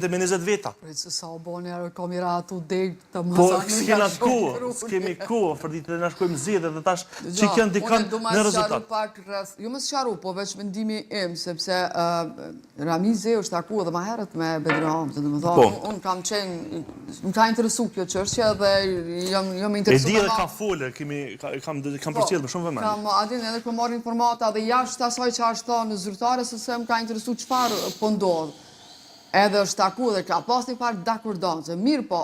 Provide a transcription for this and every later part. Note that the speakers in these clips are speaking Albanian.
dhe me 20 veta. Se sa o boni arë kameratu deg të Po, mëzat s'kemi ku, për ditë dhe na shkojmë zjedhe dhe tash që kënë dikën në rezultat. Jo më sqaru, po veç mendimi im, sepse Ramizi është taku edhe ma herët me Bedri Hamzën, dhe më thonë, unë kam qenë, më ka interesu kjo çështje dhe jam interesu. E di edhe ka folë, kam përcjellë më shumë vëmendje. Kam adin edhe kam marrë informata dhe jashtë asaj që ashtë thonë në zyrtare, se më ka interesu çfarë po ndodh. Edhe është taku dhe ka pas një farë dakurdanëse. Mirë po,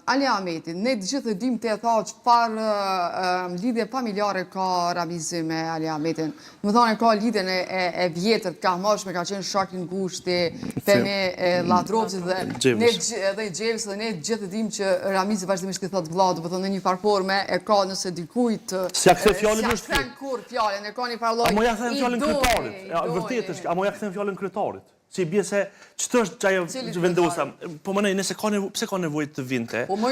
Ali Ahmeti, ne të gjithë dim të e tha çfarë lidhje familjare ka Ramizi me Ali Ahmetin. Më thonë ka lidhjen e vjetër, ka mashme, ka qenë shakin gushti, Femi Ladrovci dhe ne edhe Gjevis dhe ne gjithë dim që Ramizi vazhdimisht i thotë vllajt, do të thonë në një farë forme e ka nëse dikujt si ja kthe fjalën është. Si ja kthen kur fjalën, e ka një farë lloj. Amo ja kthen fjalën kryetarit. Ja vërtet është, amo ja kthen fjalën kryetarit. Si bje se ç'të është që ajo vendosa, po më nëse pse ka nevojë të vinte. Po më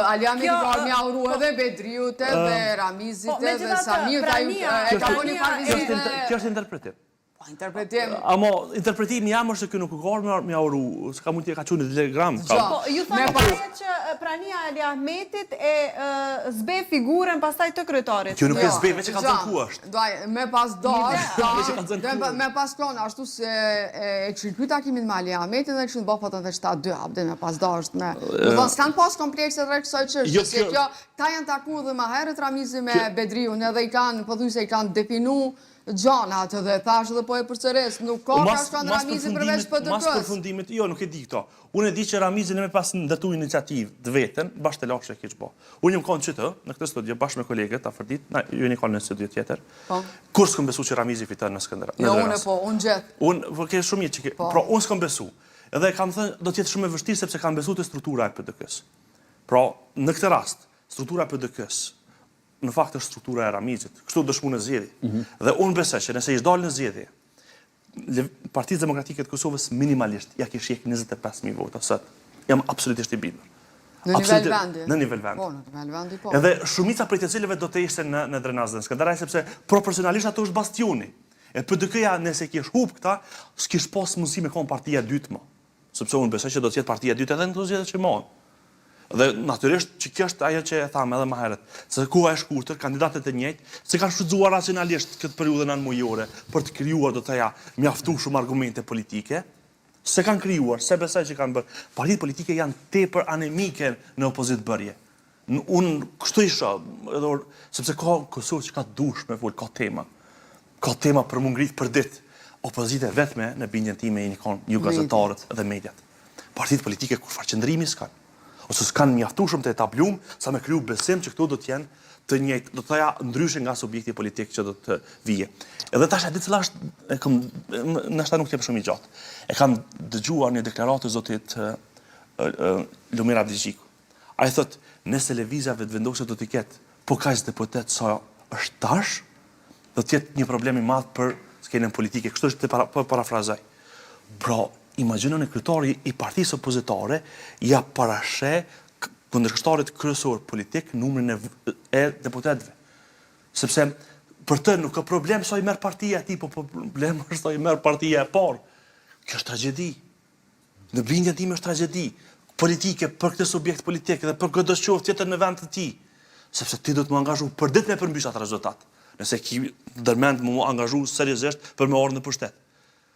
Ali Ahmeti ka mjauru edhe Bedriut edhe Ramizit edhe Samir e ka bënë farë vizite. Kjo është interpretim. Po interpretim. Amo interpretimi jam është se ky nuk ka mjauru, s'ka mund të ka qenë në telegram. Po ju thonë që prania e Ali Ahmetit e zbe figurën pastaj të kryetarit. Kjo nuk e zbe, veç e ka thënë ku është. Me pas me pas klon ashtu se e kishin ky takimin me Ali Ahmetin dhe kishin bërë foton dhe 7-2 hapde me pas dasht me. Do të s'kan pas komplekse rreth kësaj çështje, se kjo ta janë takuar dhe më herët Ramizi me Bedriun edhe i kanë pothuajse i kanë definu gjanat dhe thash dhe po e përcëres, nuk ka ka shkan Ramizi përveç PDK-s. Mas përfundimit, jo, nuk e di këto. Unë e di që Ramizi në me pas ndërtu iniciativë të vetën, bashkë të lakshë e keq bo. Unë jëmë konë që të, në këtë studio, bashkë me kolegët, afërdit, ju një konë në studio tjetër, kur s'këm besu që Ramizi fitën në Skënderas. Jo, unë e po, unë gjithë. Unë, ke shumë jetë që ke, pra, unë s'këm besu. Edhe kam thënë, do t'jetë shumë e vështirë sepse kam besu të struktura e PDK-s. Pra, në këtë rast, struktura e PDK-s në fakt është struktura e Ramizit. Kështu dëshmu në zgjedhje. Dhe unë besoj që nëse ishte dalë në zgjedhje, Partia Demokratike të Kosovës minimalisht ja kish jek 25.000 vota sot. Jam absolutisht i bindur. Në nivel vendi. Në nivel vendi. Po, në nivel vendi po. Edhe shumica prej të cilëve do të ishte në Drenaz dhe në Skënderaj sepse proporcionalisht ato është bastioni. E PDK-ja nëse kish hub këta, s'kish pas mundësi me kon partia e dytë më. Sepse unë besoj që do të jetë partia e dytë edhe në këto zgjedhje që mohon. Dhe natyrisht që kjo është ajo që e thamë edhe më herët, se koha e shkurtër, kandidatët e njëjtë, se kanë shfrytzuar racionalisht këtë periudhë nënmujore për të krijuar do të thoya mjaftu shumë argumente politike, se kanë krijuar, se besoj që kanë bërë. Partitë politike janë tepër anemike në opozitbërje. Unë kështu isha, sepse ka Kosovë që ka dush me fol, ka tema. Ka tema për më ngrit për ditë. Opozite vetme në bindjen time jeni kanë ju gazetarët dhe mediat. Partitë politike kur farë qëndrimi s'kan. Ose s'kanë mjaftu shumë të etablum, sa me kriju besim që këto do t'jenë të njëjtë, do të thoya ndryshe nga subjekti politik që do të vije. Edhe tash e di cila është, nështë nuk t'jep shumë i gjatë. E kam dëgjuar një deklaratë të zotit Lumir Abdigjiku. A i thot, nëse lëvizjave të vendosur do t'i ketë po kaq deputet sa është tash, do t'jetë një problem i madh për skenën politike. Kështu është të parafrazoj. Pra, imagjinoni kryetari i partisë opozitare ja parashe kundërshtarit kryesor politik numrin e deputetëve. Sepse për të nuk ka problem sa i merr partia e tij, po problem është sa i merr partia e parë. Kjo është tragjedi. Në bindjen time është tragjedi politike për këtë subjekt politik dhe për çdo qoftë tjetër në vend të tij. Sepse ti do të më angazhu për ditë me përmbysh atë rezultat. Nëse ki ndërmend më angazhu seriozisht për me ardhur në pushtet.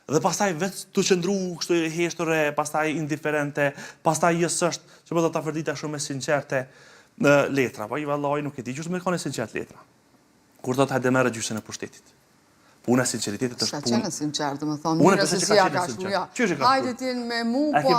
Dhe pastaj vetë të qëndru kështu heshtore, pastaj indiferente, pastaj është, që po do të afërdita shumë e sinqerte në letra, po i vallaj nuk e di gjysmë me kanë sinqert letra. Kur do të hajde merë gjysën e pushtetit. Puna e sinqeritetit është punë. Sa qenë sinqert, më thonë, mirë se si ja ka shkuja. Hajde ti me mu, po